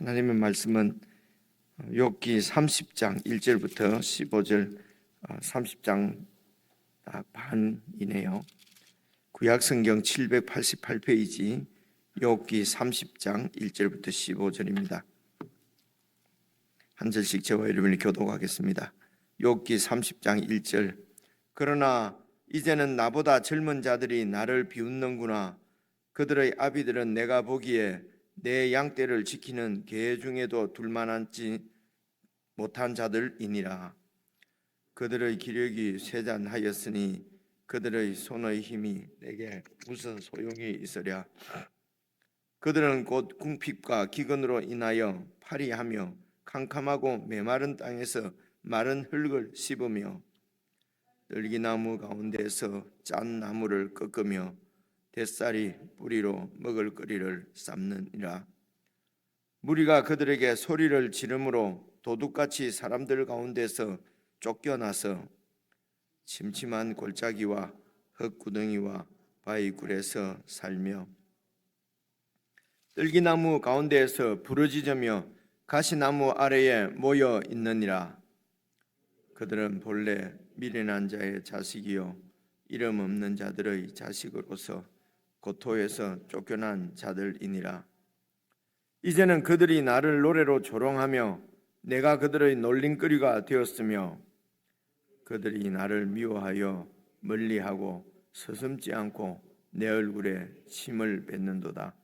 하나님의 말씀은 욥기 30장 1절부터 15절 30장 반이네요. 구약성경 788페이지 욥기 30장 1절부터 15절입니다. 한 절씩 저와 여러분이 교독하겠습니다. 욥기 30장 1절. 그러나 이제는 나보다 젊은 자들이 나를 비웃는구나. 그들의 아비들은 내가 보기에 내 양떼를 지키는 개 중에도 둘만하지 못한 자들이니라. 그들의 기력이 쇠잔하였으니 그들의 손의 힘이 내게 무슨 소용이 있으랴. 그들은 곧 궁핍과 기근으로 인하여 파리하며 캄캄하고 메마른 땅에서 마른 흙을 씹으며 들기나무 가운데에서 짠 나무를 꺾으며 뱃살이 뿌리로 먹을거리를 삶느니라. 무리가 그들에게 소리를 지르므로 도둑같이 사람들 가운데서 쫓겨나서 침침한 골짜기와 흙구덩이와 바위굴에서 살며 들기나무 가운데에서 부르짖으며 가시나무 아래에 모여 있느니라. 그들은 본래 미련한 자의 자식이요 이름 없는 자들의 자식으로서 고토에서 쫓겨난 자들이니라. 이제는 그들이 나를 노래로 조롱하며 내가 그들의 놀림거리가 되었으며 그들이 나를 미워하여 멀리하고 서슴지 않고 내 얼굴에 침을 뱉는도다.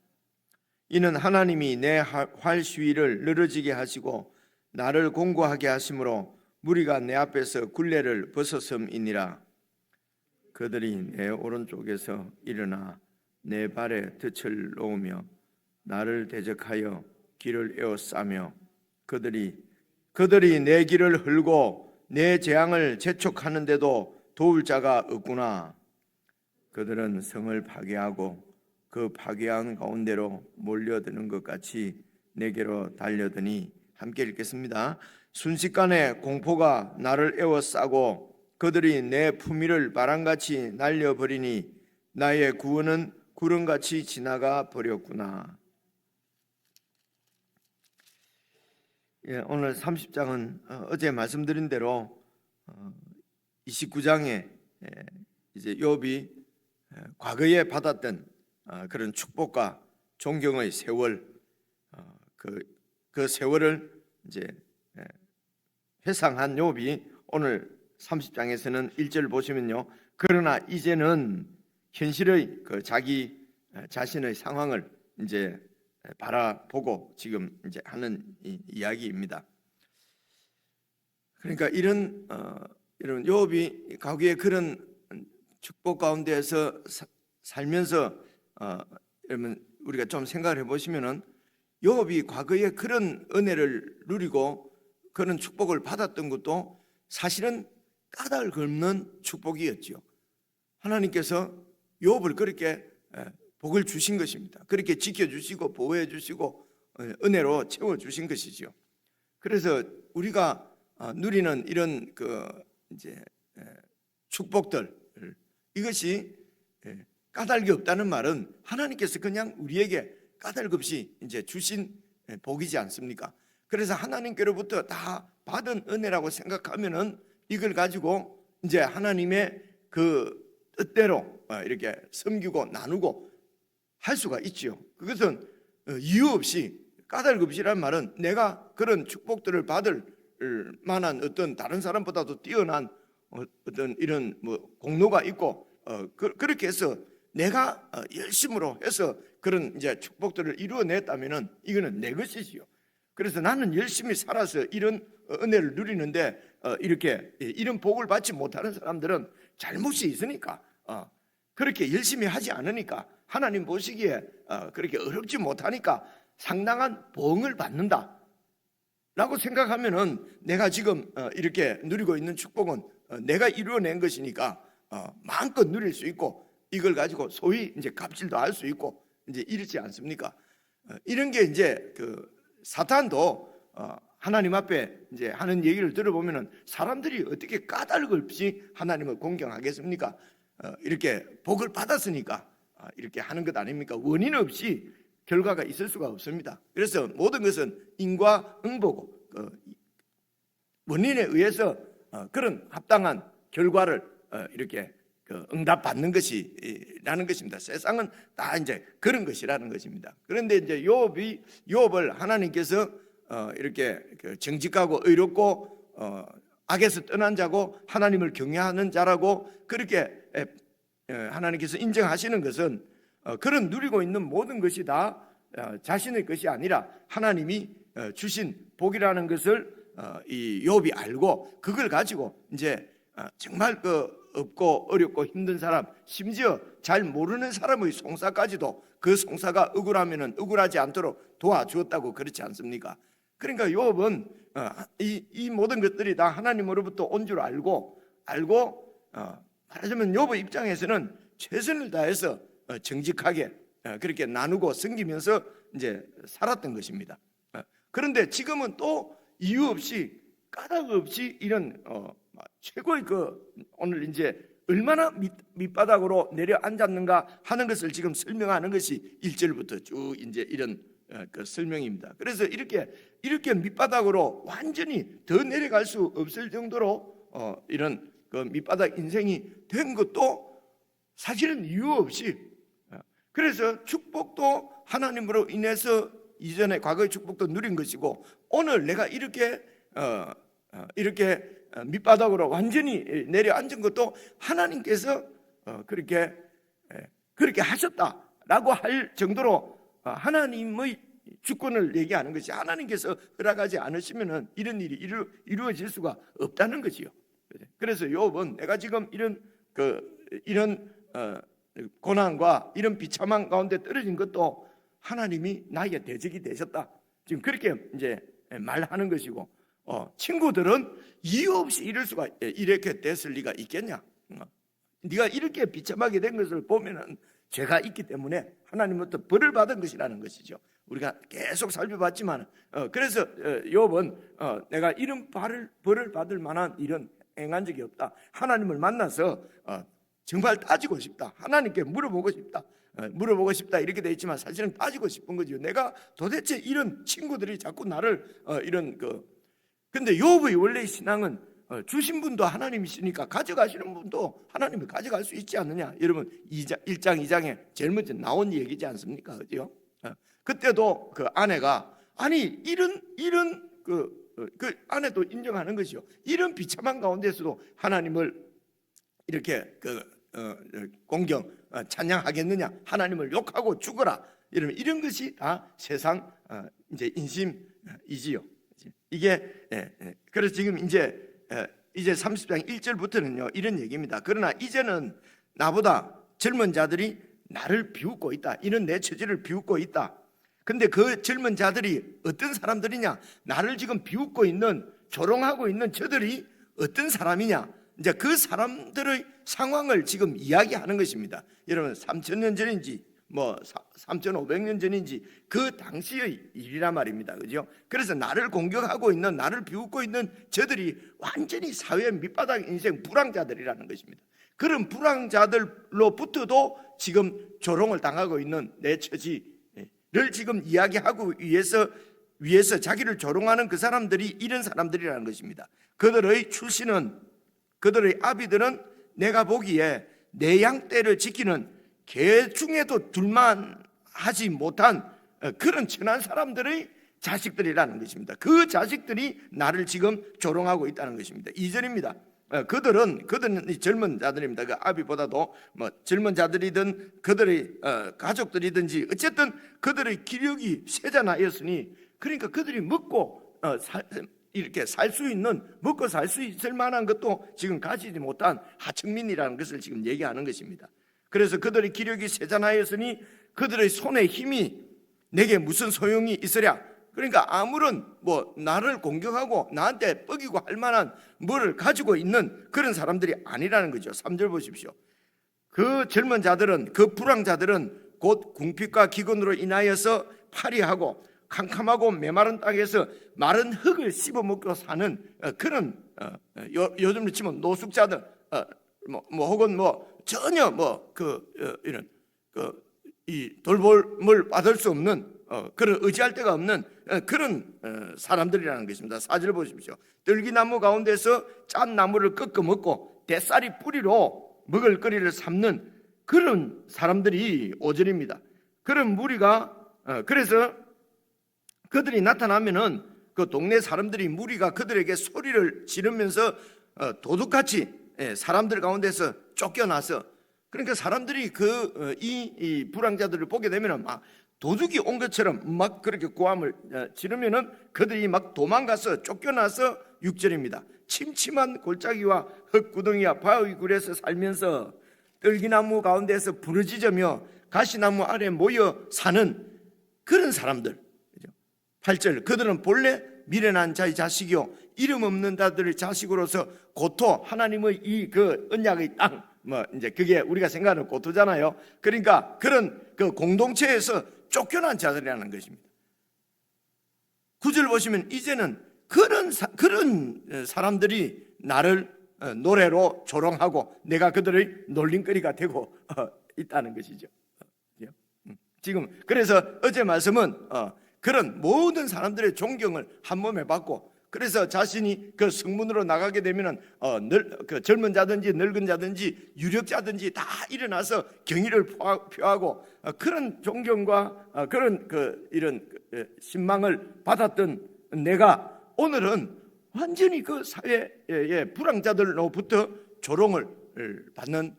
이는 하나님이 내 활시위를 늘어지게 하시고 나를 공고하게 하심으로 무리가 내 앞에서 굴레를 벗었음이니라. 그들이 내 오른쪽에서 일어나 내 발에 덫을 놓으며 나를 대적하여 길을 에워싸며 그들이 내 길을 헐고 내 재앙을 재촉하는데도 도울 자가 없구나. 그들은 성을 파괴하고 그 파괴한 가운데로 몰려드는 것 같이 내게로 달려드니. 함께 읽겠습니다. 순식간에 공포가 나를 에워싸고 그들이 내 품위를 바람같이 날려버리니 나의 구원은 구름같이 지나가 버렸구나. 오늘 30장은 어제 말씀드린 대로 29장에 이제 욥이 과거에 받았던 그런 축복과 존경의 세월, 그 세월을 이제 회상한 욥이 오늘 30장에서는 1절 보시면요. 그러나 이제는 현실의 자기 자신의 상황을 이제 바라보고 지금 이제 하는 이야기입니다. 그러니까 이런 욥이 과거에 그런 축복 가운데에서 살면서 여러분 우리가 좀 생각을 해보시면은 욥이 과거에 그런 은혜를 누리고 그런 축복을 받았던 것도 사실은 까닭없는 축복이었죠. 하나님께서 욥을 그렇게 복을 주신 것입니다. 그렇게 지켜주시고 보호해 주시고 은혜로 채워주신 것이죠. 그래서 우리가 누리는 이런 이제 축복들, 이것이 까닭이 없다는 말은 하나님께서 그냥 우리에게 까닭 없이 이제 주신 복이지 않습니까? 그래서 하나님께로부터 다 받은 은혜라고 생각하면은 이걸 가지고 이제 하나님의 그 뜻대로 이렇게 섬기고 나누고 할 수가 있지요. 그것은 이유 없이 까닭 없이란 말은 내가 그런 축복들을 받을 만한 어떤 다른 사람보다도 뛰어난 어떤 이런 공로가 있고 그렇게 해서 내가 열심으로 해서 그런 이제 축복들을 이루어냈다면은 이거는 내 것이지요. 그래서 나는 열심히 살아서 이런 은혜를 누리는데 이렇게 이런 복을 받지 못하는 사람들은 잘못이 있으니까 그렇게 열심히 하지 않으니까 하나님 보시기에 그렇게 어렵지 못하니까 상당한 보응을 받는다 라고 생각하면은 내가 지금 이렇게 누리고 있는 축복은 내가 이루어낸 것이니까 마음껏 누릴 수 있고 이걸 가지고 소위 이제 갑질도 할 수 있고 이제 이렇지 않습니까? 이런 게 이제 사탄도 하나님 앞에 이제 하는 얘기를 들어보면은 사람들이 어떻게 까닭 없이 하나님을 공경하겠습니까? 이렇게 복을 받았으니까 이렇게 하는 것 아닙니까? 원인 없이 결과가 있을 수가 없습니다. 그래서 모든 것은 인과응보고 원인에 의해서 그런 합당한 결과를 이렇게 응답받는 것이라는 것입니다. 세상은 다 이제 그런 것이라는 것입니다. 그런데 이제 욥을 하나님께서 이렇게 정직하고 의롭고 악에서 떠난 자고 하나님을 경외하는 자라고 그렇게 하나님께서 인정하시는 것은 그런 누리고 있는 모든 것이 다 자신의 것이 아니라 하나님이 주신 복이라는 것을 이 욥이 알고 그걸 가지고 이제 정말 없고 어렵고 힘든 사람, 심지어 잘 모르는 사람의 송사까지도 그 송사가 억울하면은 억울하지 않도록 도와주었다고 그렇지 않습니까? 그러니까 욥은 이 모든 것들이 다 하나님으로부터 온 줄 알고 말하자면 욥의 입장에서는 최선을 다해서 정직하게 그렇게 나누고 섬기면서 이제 살았던 것입니다. 그런데 지금은 또 이유 없이 까닭 없이 이런 최고의 오늘 이제 얼마나 밑바닥으로 내려앉았는가 하는 것을 지금 설명하는 것이 1절부터 쭉 이제 이런 설명입니다. 그래서 이렇게 밑바닥으로 완전히 더 내려갈 수 없을 정도로 이런 밑바닥 인생이 된 것도 사실은 이유 없이 그래서 축복도 하나님으로 인해서 이전에 과거의 축복도 누린 것이고 오늘 내가 이렇게 밑바닥으로 완전히 내려앉은 것도 하나님께서 그렇게 하셨다라고 할 정도로 하나님의 주권을 얘기하는 것이 하나님께서 허락하지 않으시면은 이런 일이 이루어질 수가 없다는 것이요. 그래서 욥은 내가 지금 이런 고난과 이런 비참한 가운데 떨어진 것도 하나님이 나에게 대적이 되셨다. 지금 그렇게 이제 말하는 것이고 친구들은 이유 없이 이렇게 됐을 리가 있겠냐? 네가 이렇게 비참하게 된 것을 보면은 죄가 있기 때문에 하나님부터 벌을 받은 것이라는 것이죠. 우리가 계속 살펴봤지만 그래서 욥은 내가 이런 벌을 받을 만한 일은 행한 적이 없다. 하나님을 만나서 정말 따지고 싶다. 하나님께 물어보고 싶다 이렇게 돼 있지만 사실은 따지고 싶은 거죠. 내가 도대체 이런 친구들이 자꾸 나를 근데 욥의 원래 신앙은 주신 분도 하나님이시니까 가져가시는 분도 하나님이 가져갈 수 있지 않느냐. 여러분 1장 2장에 제일 먼저 나온 얘기지 않습니까? 그죠? 그때도 그 아내가 이런 그 아내도 인정하는 것이요. 이런 비참한 가운데서도 하나님을 이렇게 공경 찬양하겠느냐? 하나님을 욕하고 죽어라. 이런 것이 다 세상 이제 인심이지요. 이게 그래서 지금 이제 30장 1절부터는요 이런 얘기입니다. 그러나 이제는 나보다 젊은 자들이 나를 비웃고 있다. 이런 내 처지를 비웃고 있다. 근데 그 젊은 자들이 어떤 사람들이냐? 나를 지금 비웃고 있는 조롱하고 있는 저들이 어떤 사람이냐? 이제 그 사람들의 상황을 지금 이야기하는 것입니다. 여러분 3,000년 전인지 3,500년 전인지 그 당시의 일이란 말입니다. 그죠? 그래서 나를 공격하고 있는 나를 비웃고 있는 저들이 완전히 사회 밑바닥 인생 불황자들이라는 것입니다. 그런 불황자들로부터도 지금 조롱을 당하고 있는 내 처지를 지금 이야기하고 위해서 자기를 조롱하는 그 사람들이 이런 사람들이라는 것입니다. 그들의 출신은 그들의 아비들은 내가 보기에 내 양떼를 지키는 개 중에도 둘만 하지 못한 그런 천한 사람들의 자식들이라는 것입니다. 그 자식들이 나를 지금 조롱하고 있다는 것입니다. 2절입니다. 그들은 이 젊은 자들입니다. 그 아비보다도 젊은 자들이든 그들의 가족들이든지 어쨌든 그들의 기력이 쇠잔하였으니 그러니까 그들이 먹고 이렇게 살 수 있는 먹고 살 수 있을 만한 것도 지금 가지지 못한 하층민이라는 것을 지금 얘기하는 것입니다. 그래서 그들의 기력이 쇠잔하였으니 그들의 손에 힘이 내게 무슨 소용이 있으랴. 그러니까 아무런 나를 공격하고 나한테 뻐기고 할 만한 뭐를 가지고 있는 그런 사람들이 아니라는 거죠. 3절 보십시오. 그 젊은 자들은 그 불황자들은 곧 궁핍과 기근으로 인하여서 파리하고 캄캄하고 메마른 땅에서 마른 흙을 씹어먹고 사는 그런 요즘으로 치면 노숙자들 혹은 전혀 이런 이 돌봄을 받을 수 없는 그런 의지할 데가 없는 그런 사람들이라는 것입니다. 4절 보십시오. 들기나무 가운데서 짠 나무를 꺾어 먹고 대쌀이 뿌리로 먹을거리를 삼는 그런 사람들이 5절입니다. 그런 무리가 그래서 그들이 나타나면은 그 동네 사람들이 무리가 그들에게 소리를 지르면서 도둑같이 사람들 가운데서 쫓겨나서, 그러니까 사람들이 이 불황자들을 보게 되면은 막 도둑이 온 것처럼 막 그렇게 고함을 지르면은 그들이 막 도망가서 쫓겨나서 6절입니다. 침침한 골짜기와 흙구덩이와 바위 굴에서 살면서 떨기나무 가운데서 부르짖으며 가시나무 아래 모여 사는 그런 사람들. 8절, 그들은 본래 미련한 자의 자식이요 이름 없는 자들의 자식으로서 고토, 하나님의 이 언약의 땅, 이제 그게 우리가 생각하는 고토잖아요. 그러니까 그런 그 공동체에서 쫓겨난 자들이라는 것입니다. 9절 보시면 이제는 그런 사람들이 나를 노래로 조롱하고 내가 그들의 놀림거리가 되고 있다는 것이죠. 지금 그래서 어제 말씀은 그런 모든 사람들의 존경을 한 몸에 받고, 그래서 자신이 그 성문으로 나가게 되면은 그 젊은 자든지 늙은 자든지 유력자든지 다 일어나서 경의를 표하고 그런 존경과 그런 이런 신망을 받았던 내가 오늘은 완전히 그 사회의 불황자들로부터 조롱을 받는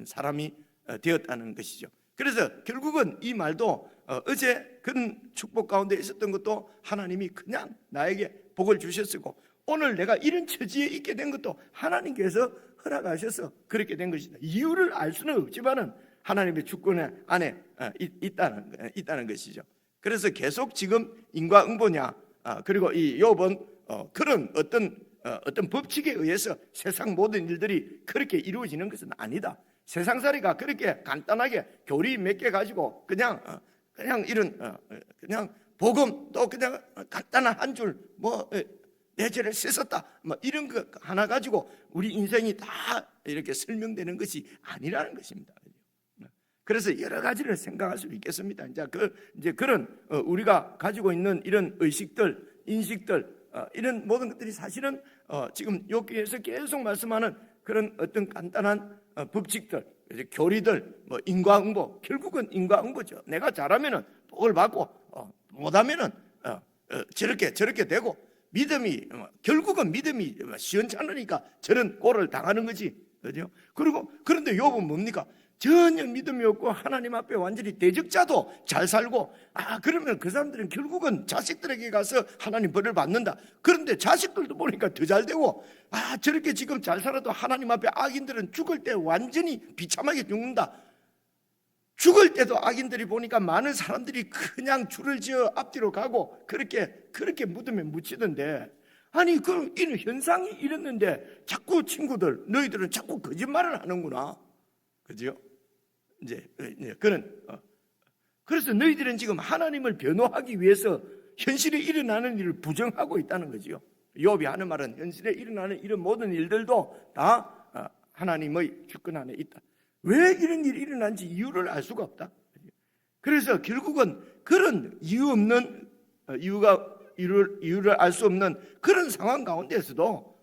사람이 되었다는 것이죠. 그래서 결국은 이 말도 어제 큰 축복 가운데 있었던 것도 하나님이 그냥 나에게 복을 주셨고, 오늘 내가 이런 처지에 있게 된 것도 하나님께서 허락하셔서 그렇게 된 것이다. 이유를 알 수는 없지만은 하나님의 주권 안에 있다는 것이죠. 그래서 계속 지금 인과응보냐, 그리고 이 욥은 그런 어떤 법칙에 의해서 세상 모든 일들이 그렇게 이루어지는 것은 아니다. 세상살이가 그렇게 간단하게 교리 몇 개 가지고 그냥 이런 그냥 복음 또 그냥 간단한 한 줄 내 죄를 씻었다 이런 거 하나 가지고 우리 인생이 다 이렇게 설명되는 것이 아니라는 것입니다. 그래서 여러 가지를 생각할 수 있겠습니다. 이제 그런 우리가 가지고 있는 이런 의식들, 인식들, 이런 모든 것들이 사실은 지금 여기에서 계속 말씀하는 그런 어떤 간단한 법칙들, 교리들, 인과응보, 결국은 인과응보죠. 내가 잘하면은 복을 받고 못하면은 저렇게 되고, 믿음이 결국은 믿음이 시원찮으니까 저런 꼴을 당하는 거지, 그죠? 그런데 욥은 뭡니까? 전혀 믿음이 없고 하나님 앞에 완전히 대적자도 잘 살고, 그러면 그 사람들은 결국은 자식들에게 가서 하나님 벌을 받는다. 그런데 자식들도 보니까 더 잘 되고, 저렇게 지금 잘 살아도 하나님 앞에 악인들은 죽을 때 완전히 비참하게 죽는다. 죽을 때도 악인들이 보니까 많은 사람들이 그냥 줄을 지어 앞뒤로 가고 그렇게 무덤에 묻히던데, 아니 이런 현상이 이랬는데 자꾸 친구들, 너희들은 자꾸 거짓말을 하는구나, 그죠? 이제 그래서 너희들은 지금 하나님을 변호하기 위해서 현실에 일어나는 일을 부정하고 있다는 거죠. 욥이 하는 말은 현실에 일어나는 이런 모든 일들도 다 하나님의 주권 안에 있다. 왜 이런 일이 일어난지 이유를 알 수가 없다. 그래서 결국은 그런 이유 없는 이유를 알 수 없는 그런 상황 가운데서도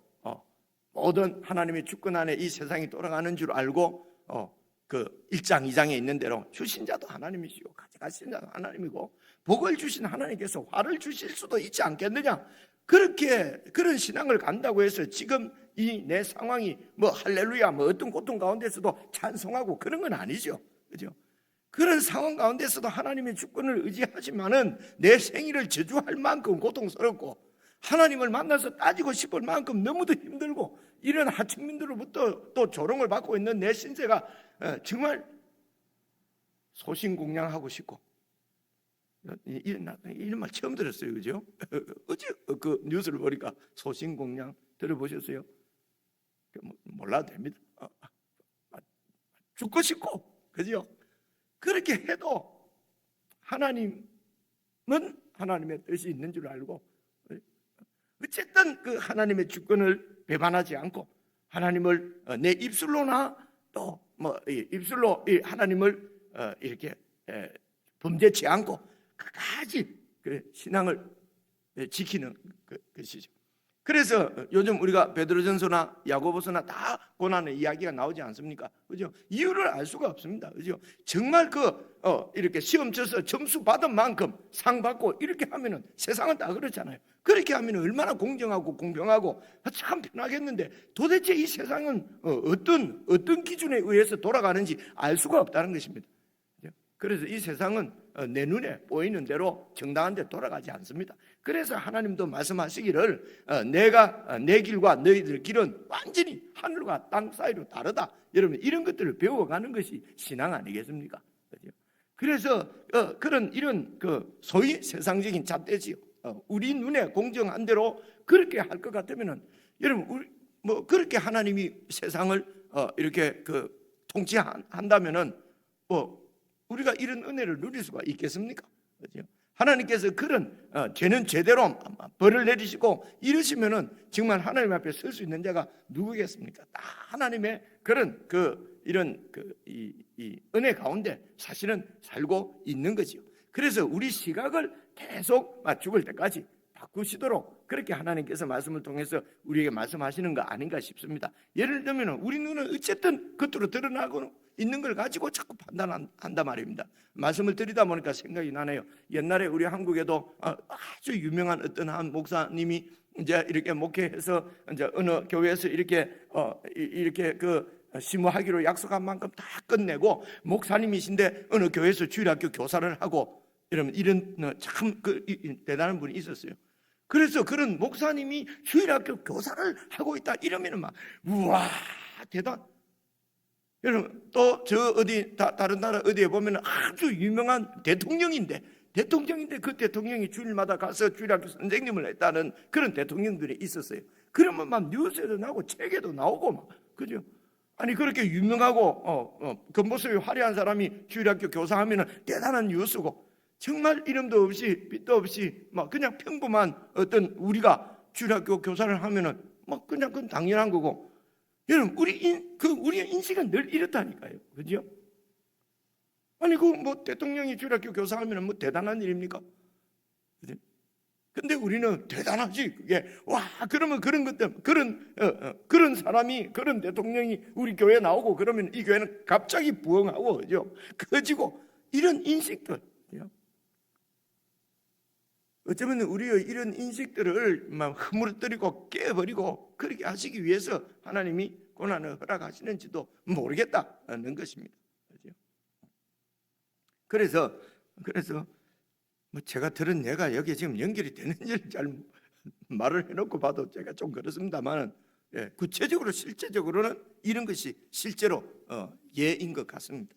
모든 하나님의 주권 안에 이 세상이 돌아가는 줄 알고 그 1장 2장에 있는 대로 주신 자도 하나님이시고 가져가신 자도 하나님이고 복을 주신 하나님께서 화를 주실 수도 있지 않겠느냐, 그런 신앙을 간다고 해서 지금 이 내 상황이 할렐루야 어떤 고통 가운데서도 찬송하고 그런 건 아니죠, 그죠? 그런 상황 가운데서도 하나님의 주권을 의지하지만은 내 생일을 저주할 만큼 고통스럽고 하나님을 만나서 따지고 싶을 만큼 너무도 힘들고 이런 하층민들로부터 또 조롱을 받고 있는 내 신세가 정말 소신공양하고 싶고, 이런 말 처음 들었어요, 그죠? 어제 그 뉴스를 보니까 소신공양 들어보셨어요? 몰라도 됩니다. 죽고 싶고, 그죠? 그렇게 해도 하나님은 하나님의 뜻이 있는 줄 알고, 어쨌든 그 하나님의 주권을 배반하지 않고 하나님을 내 입술로나 또 입술로 하나님을 이렇게 범죄치 않고 끝까지 그 신앙을 지키는 것이죠. 그래서 요즘 우리가 베드로전서나 야고보서나 다 고난의 이야기가 나오지 않습니까? 그죠? 이유를 알 수가 없습니다. 그죠? 정말 이렇게 시험 쳐서 점수 받은 만큼 상 받고 이렇게 하면은 세상은 다 그렇잖아요. 그렇게 하면 얼마나 공정하고 공평하고 참 편하겠는데 도대체 이 세상은 어떤 기준에 의해서 돌아가는지 알 수가 없다는 것입니다. 그래서 이 세상은 내 눈에 보이는 대로 정당한 데 돌아가지 않습니다. 그래서 하나님도 말씀하시기를 내가 내 길과 너희들 길은 완전히 하늘과 땅 사이로 다르다. 여러분 이런 것들을 배워가는 것이 신앙 아니겠습니까? 그래서 이런 소위 세상적인 잣대지요. 우리 눈에 공정한 대로 그렇게 할 것 같으면은 여러분 그렇게 하나님이 세상을 이렇게 통치한다면은 우리가 이런 은혜를 누릴 수가 있겠습니까? 그렇죠? 하나님께서 그런 죄는 죄대로 벌을 내리시고 이러시면은 정말 하나님 앞에 설 수 있는 자가 누구겠습니까? 다 하나님의 그런 이런 이 은혜 가운데 사실은 살고 있는 거지요. 그래서 우리 시각을 계속 죽을 때까지 바꾸시도록 그렇게 하나님께서 말씀을 통해서 우리에게 말씀하시는 거 아닌가 싶습니다. 예를 들면 우리 눈은 어쨌든 겉으로 드러나고 있는 걸 가지고 자꾸 판단한단 말입니다. 말씀을 드리다 보니까 생각이 나네요. 옛날에 우리 한국에도 아주 유명한 어떤 한 목사님이 이제 이렇게 목회해서 이제 어느 교회에서 이렇게 심호하기로 약속한 만큼 다 끝내고 목사님이신데 어느 교회에서 주일학교 교사를 하고 이런 참 대단한 분이 있었어요. 그래서 그런 목사님이 주일학교 교사를 하고 있다 이러면은 막 우와 대단. 여러분 또 다른 나라 어디에 보면 아주 유명한 대통령인데 그 대통령이 주일마다 가서 주일학교 선생님을 했다는 그런 대통령들이 있었어요. 그러면 막 뉴스에도 나오고 책에도 나오고 막 그죠? 아니 그렇게 유명하고 겉모습이 화려한 사람이 주일학교 교사하면은 대단한 뉴스고 정말 이름도 없이 빛도 없이 막 그냥 평범한 어떤 우리가 주일학교 교사를 하면은 막 그냥 그건 당연한 거고. 여러분 우리의 인식은 늘 이렇다니까요, 그죠? 아니 대통령이 주일학교 교사하면 대단한 일입니까? 근데 우리는 대단하지 그게 그러면 그런 것 때문에 그런 사람이 그런 대통령이 우리 교회에 나오고 그러면 이 교회는 갑자기 부흥하고 그죠? 커지고 이런 인식들. 어쩌면 우리의 이런 인식들을 막 흐물어뜨리고 깨버리고 그렇게 하시기 위해서 하나님이 고난을 허락하시는지도 모르겠다는 것입니다. 그래서 제가 들은 예가 여기 지금 연결이 되는지 잘 말을 해놓고 봐도 제가 좀 그렇습니다만 구체적으로 실제적으로는 이런 것이 실제로 예인 것 같습니다.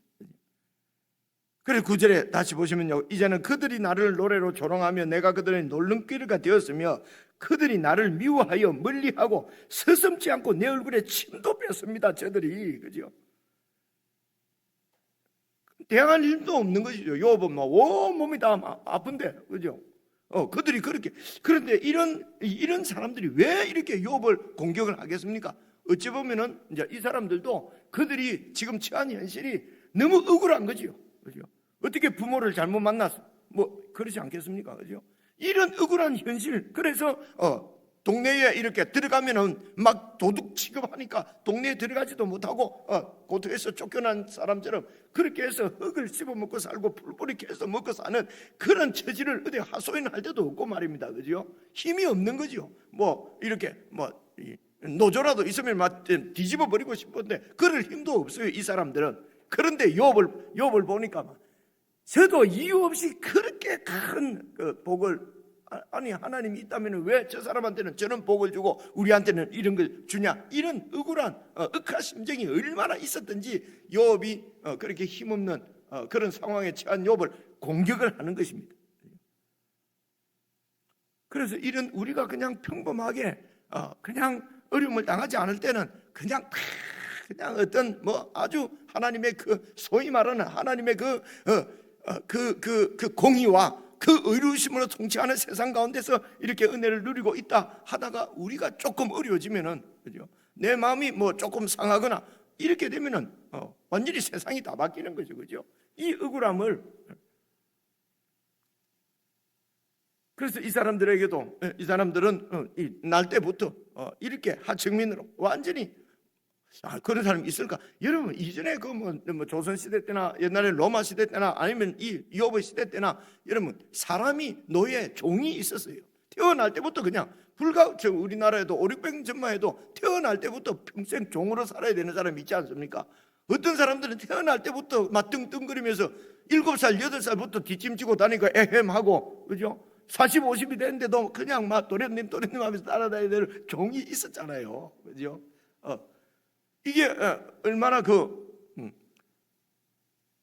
그래서 9절에 다시 보시면요, 이제는 그들이 나를 노래로 조롱하며 내가 그들의 놀림거리가 되었으며 그들이 나를 미워하여 멀리하고 서슴지 않고 내 얼굴에 침도 뺐습니다. 저들이 그죠? 대항할 힘도 없는 것이죠. 욥은 막 온몸이 다 아픈데 그죠? 그들이 그렇게. 그런데 이런 사람들이 왜 이렇게 욥을 공격을 하겠습니까? 어찌 보면은 이제 이 사람들도 그들이 지금 처한 현실이 너무 억울한 거지요. 그죠? 어떻게 부모를 잘못 만났어? 그러지 않겠습니까? 그죠? 이런 억울한 현실. 그래서 동네에 이렇게 들어가면은 막 도둑 취급하니까 동네에 들어가지도 못하고 고토에서 쫓겨난 사람처럼 그렇게 해서 흙을 씹어먹고 살고 풀뿌리 캐서 먹고 사는 그런 처지를 어디 하소연할 데도 없고 말입니다. 그죠? 힘이 없는 거죠. 이렇게 노조라도 있으면 막 뒤집어 버리고 싶은데 그럴 힘도 없어요. 이 사람들은. 그런데 욥을 보니까 저도 이유 없이 그렇게 큰 복을 아니 하나님이 있다면 왜 저 사람한테는 저런 복을 주고 우리한테는 이런 걸 주냐, 이런 억울한 억한 심정이 얼마나 있었던지 욥이 그렇게 힘없는 그런 상황에 처한 욥을 공격을 하는 것입니다. 그래서 이런 우리가 그냥 평범하게 그냥 어려움을 당하지 않을 때는 그냥 어떤 아주 하나님의 소위 말하는 하나님의 그 공의와 그 의로우심으로 통치하는 세상 가운데서 이렇게 은혜를 누리고 있다 하다가 우리가 조금 어려워지면은 그죠? 내 마음이 조금 상하거나 이렇게 되면은 완전히 세상이 다 바뀌는 거죠, 그죠? 이 억울함을, 그래서 이 사람들에게도, 이 사람들은 날 때부터 이렇게 하층민으로 완전히, 그런 사람이 있을까? 여러분, 이전에 뭐 조선 시대 때나 옛날에 로마 시대 때나 아니면 이 요브 시대 때나 여러분, 사람이 노예, 종이 있었어요. 태어날 때부터 그냥 우리나라에도 5, 600년 전만 해도 태어날 때부터 평생 종으로 살아야 되는 사람이 있지 않습니까? 어떤 사람들은 태어날 때부터 막 뚱뚱거리면서 7살, 8살부터 뒷짐지고 다니고 에헴하고, 그죠? 40, 50이 됐는데도 그냥 막 도련님 하면서 따라다녀야 될 종이 있었잖아요, 그죠? 이게 얼마나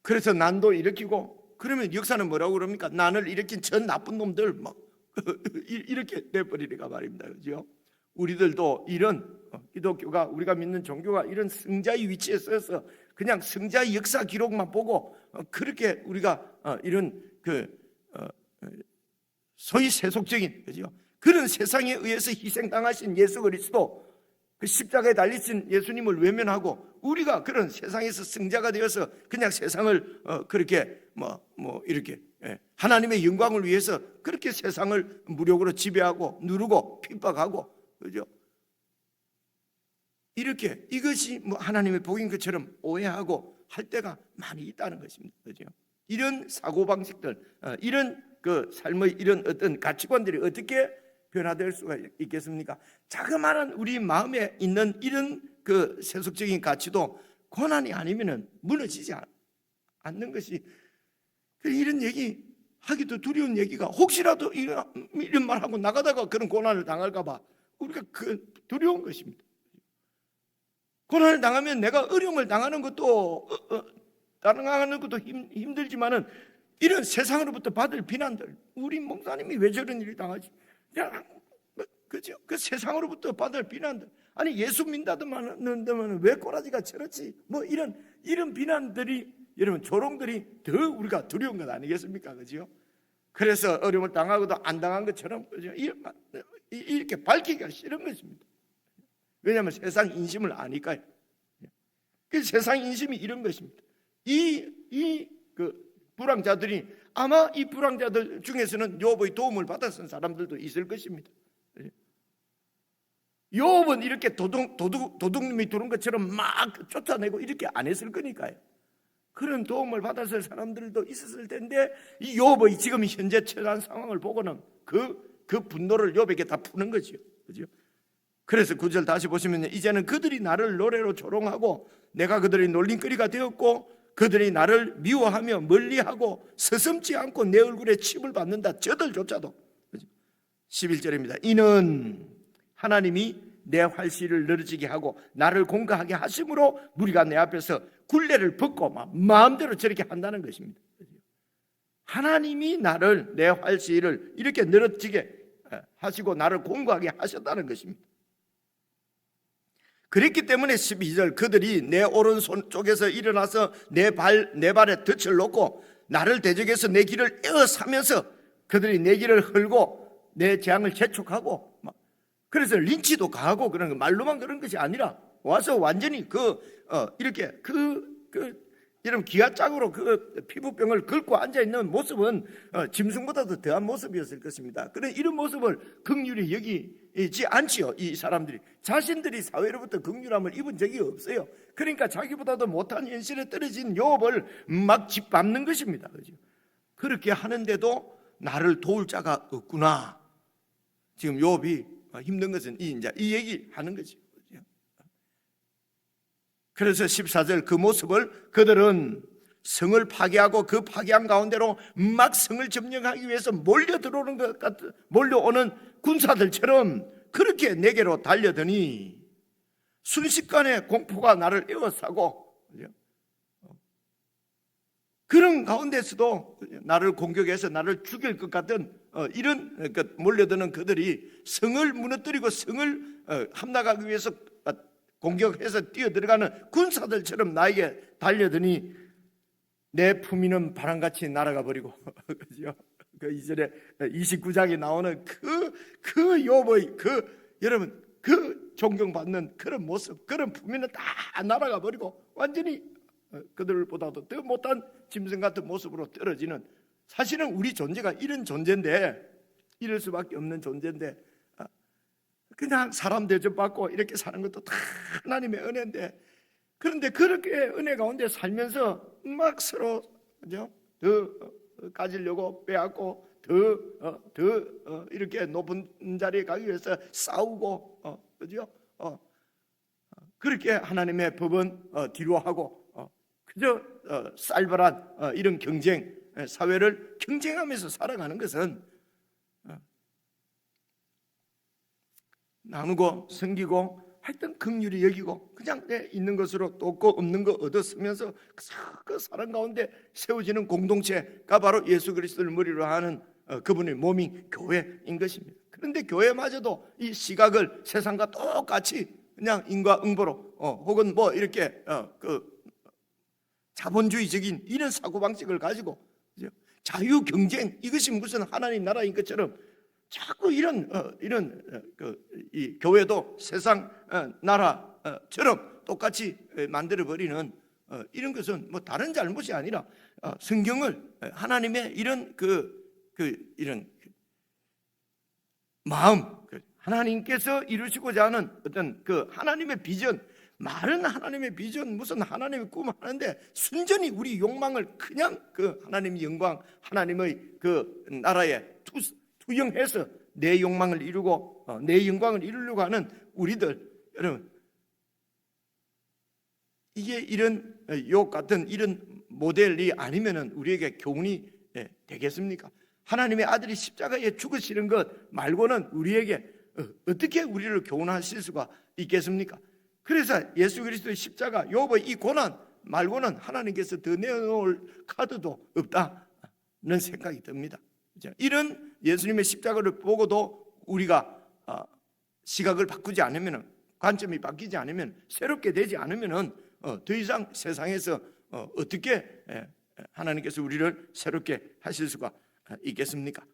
그래서 난도 일으키고, 그러면 역사는 뭐라고 그럽니까? 난을 일으킨 전 나쁜 놈들 막 이렇게 돼버리니까 말입니다, 그죠? 우리들도 이런 기독교가, 우리가 믿는 종교가 이런 승자의 위치에 서서 그냥 승자의 역사 기록만 보고 그렇게 우리가 이런 소위 세속적인, 그죠? 그런 세상에 의해서 희생당하신 예수 그리스도, 그 십자가에 달리신 예수님을 외면하고 우리가 그런 세상에서 승자가 되어서 그냥 세상을 그렇게 이렇게 하나님의 영광을 위해서 그렇게 세상을 무력으로 지배하고 누르고 핍박하고, 그죠? 이렇게 이것이 하나님의 복인 것처럼 오해하고 할 때가 많이 있다는 것입니다, 그죠? 이런 사고방식들, 이런 삶의 이런 어떤 가치관들이 어떻게 변화될 수가 있겠습니까? 자그마한 우리 마음에 있는 이런 세속적인 가치도 고난이 아니면 무너지지 않는 것이, 이런 얘기 하기도 두려운 얘기가, 혹시라도 이런 말하고 나가다가 그런 고난을 당할까 봐 우리가 두려운 것입니다. 고난을 당하면 내가 어려움을 당하는 것도 당하는 것도 힘들지만은 이런 세상으로부터 받을 비난들, 우리 목사님이 왜 저런 일을 당하지? 그죠? 그 세상으로부터 받을 비난들, 아니 예수 믿는다면 왜 꼬라지가 저렇지? 이런 비난들이, 여러분, 조롱들이 더 우리가 두려운 것 아니겠습니까? 그죠? 그래서 어려움을 당하고도 안 당한 것처럼, 그죠? 이렇게 밝히기가 싫은 것입니다. 왜냐하면 세상 인심을 아니까요. 그 세상 인심이 이런 것입니다. 불황자들이, 아마 이 불황자들 중에서는 욥의 도움을 받았던 사람들도 있을 것입니다. 욥은 이렇게 도둑놈이 들어온 것처럼 막 쫓아내고 이렇게 안 했을 거니까요. 그런 도움을 받았을 사람들도 있었을 텐데, 이 욥의 지금 현재 처한 상황을 보고는 그 분노를 욥에게 다 푸는 거죠, 그죠? 그래서 9절 다시 보시면, 이제는 그들이 나를 노래로 조롱하고 내가 그들의 놀림거리가 되었고 그들이 나를 미워하며 멀리하고 서슴지 않고 내 얼굴에 침을 받는다, 저들조차도. 11절입니다. 이는 하나님이 내 활시를 늘어지게 하고 나를 공가하게 하심으로 무리가 내 앞에서 굴레를 벗고 마음대로 저렇게 한다는 것입니다. 하나님이 내 활시를 이렇게 늘어지게 하시고 나를 공고하게 하셨다는 것입니다. 그랬기 때문에 12절, 그들이 내 오른손 쪽에서 일어나서 내 발에 덫을 놓고 나를 대적해서 내 길을 에워싸면서 그들이 내 길을 헐고 내 재앙을 재촉하고, 그래서 린치도 가하고 그런 거, 말로만 그런 것이 아니라 와서 완전히 이렇게 이런 기아짝으로 피부병을 긁고 앉아 있는 모습은 짐승보다도 더한 모습이었을 것입니다. 그런 이런 모습을 긍휼히 여기지 않지요. 이 사람들이 자신들이 사회로부터 긍휼함을 입은 적이 없어요. 그러니까 자기보다도 못한 현실에 떨어진 욥을 막 짓밟는 것입니다. 그죠? 그렇게 하는데도 나를 도울 자가 없구나. 지금 욥이 힘든 것은 이 얘기 하는 거죠. 그래서 14절, 그 모습을 그들은 성을 파괴하고 그 파괴한 가운데로 막 성을 점령하기 위해서 몰려오는 군사들처럼 그렇게 내게로 달려드니 순식간에 공포가 나를 에워싸고, 그런 가운데서도 나를 공격해서 나를 죽일 것 같은 이런 몰려드는 그들이 성을 무너뜨리고 성을 함락하기 위해서 공격해서 뛰어들어가는 군사들처럼 나에게 달려드니 내 품위는 바람같이 날아가 버리고 그죠? 그 이전에 29장에 나오는 그 욥의 여러분 존경받는 그런 모습, 그런 품위는 다 날아가 버리고 완전히 그들보다도 더 못한 짐승 같은 모습으로 떨어지는, 사실은 우리 존재가 이런 존재인데, 이럴 수밖에 없는 존재인데 그냥 사람 대접받고 이렇게 사는 것도 다 하나님의 은혜인데, 그런데 그렇게 은혜 가운데 살면서 막 서로 그죠? 더 가지려고 빼앗고 더 이렇게 높은 자리에 가기 위해서 싸우고 그죠? 그렇게 하나님의 법은 뒤로 하고 그저 쌀벌한 이런 경쟁 사회를 경쟁하면서 살아가는 것은 나누고 섬기고 하여튼 긍휼히 여기고 그냥 내 있는 것으로 또 없고 없는 거 얻어 쓰면서 그 사랑 가운데 세워지는 공동체가 바로 예수 그리스도를 머리로 하는 그분의 몸이 교회인 것입니다. 그런데 교회마저도 이 시각을 세상과 똑같이 그냥 인과응보로 혹은 뭐 이렇게 그 자본주의적인 이런 사고방식을 가지고 자유 경쟁, 이것이 무슨 하나님 나라인 것처럼 자꾸 이런 이 교회도 세상 나라처럼 똑같이 만들어 버리는 이런 것은 뭐 다른 잘못이 아니라 성경을 하나님의 이런 이런 마음, 하나님께서 이루시고자 하는 어떤 그 하나님의 비전, 말은 하나님의 비전, 무슨 하나님의 꿈 하는데 순전히 우리 욕망을 그냥 그 하나님의 영광, 하나님의 그 나라에 투영해서 내 욕망을 이루고 내 영광을 이루려고 하는 우리들, 여러분, 이게 이런 욕 같은 이런 모델이 아니면은 우리에게 교훈이 되겠습니까? 하나님의 아들이 십자가에 죽으시는 것 말고는 우리에게 어떻게 우리를 교훈하실 수가 있겠습니까? 그래서 예수 그리스도의 십자가, 욥의 이 고난 말고는 하나님께서 더 내어놓을 카드도 없다는 생각이 듭니다. 이런 예수님의 십자가를 보고도 우리가 시각을 바꾸지 않으면, 관점이 바뀌지 않으면, 새롭게 되지 않으면 더 이상 세상에서 어떻게 하나님께서 우리를 새롭게 하실 수가 있겠습니까?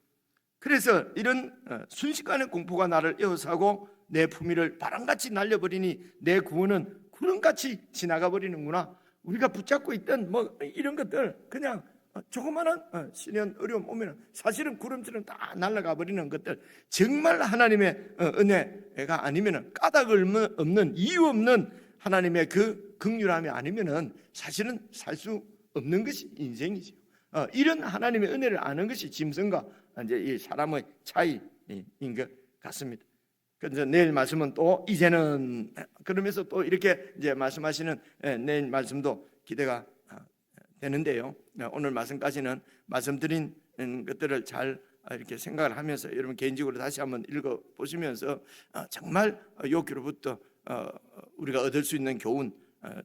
그래서 이런 순식간에 공포가 나를 에워싸고 내 품위를 바람같이 날려버리니 내 구원은 구름같이 지나가 버리는구나. 우리가 붙잡고 있던 뭐 이런 것들 그냥 조그마한 시련 어려움 오면 사실은 구름처럼 다 날아가 버리는 것들, 정말 하나님의 은혜가 아니면, 까닭을 없는 이유 없는 하나님의 그 긍휼함이 아니면은 사실은 살 수 없는 것이 인생이죠. 이런 하나님의 은혜를 아는 것이 짐승과 이제 이 사람의 차이인 것 같습니다. 그래서 내일 말씀은 또 이제는 그러면서 또 이렇게 이제 말씀하시는 내일 말씀도 기대가 되는데요. 오늘 말씀까지는 말씀드린 것들을 잘 이렇게 생각을 하면서 여러분 개인적으로 다시 한번 읽어 보시면서 정말 욥기로부터 우리가 얻을 수 있는 교훈,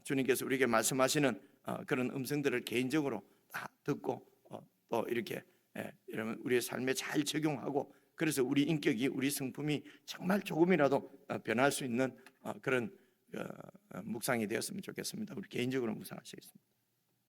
주님께서 우리에게 말씀하시는 그런 음성들을 개인적으로 다 듣고 또 이렇게 여러분 우리의 삶에 잘 적용하고, 그래서 우리 인격이, 우리 성품이 정말 조금이라도 변할 수 있는 그런 묵상이 되었으면 좋겠습니다. 우리 개인적으로 묵상하시겠습니다.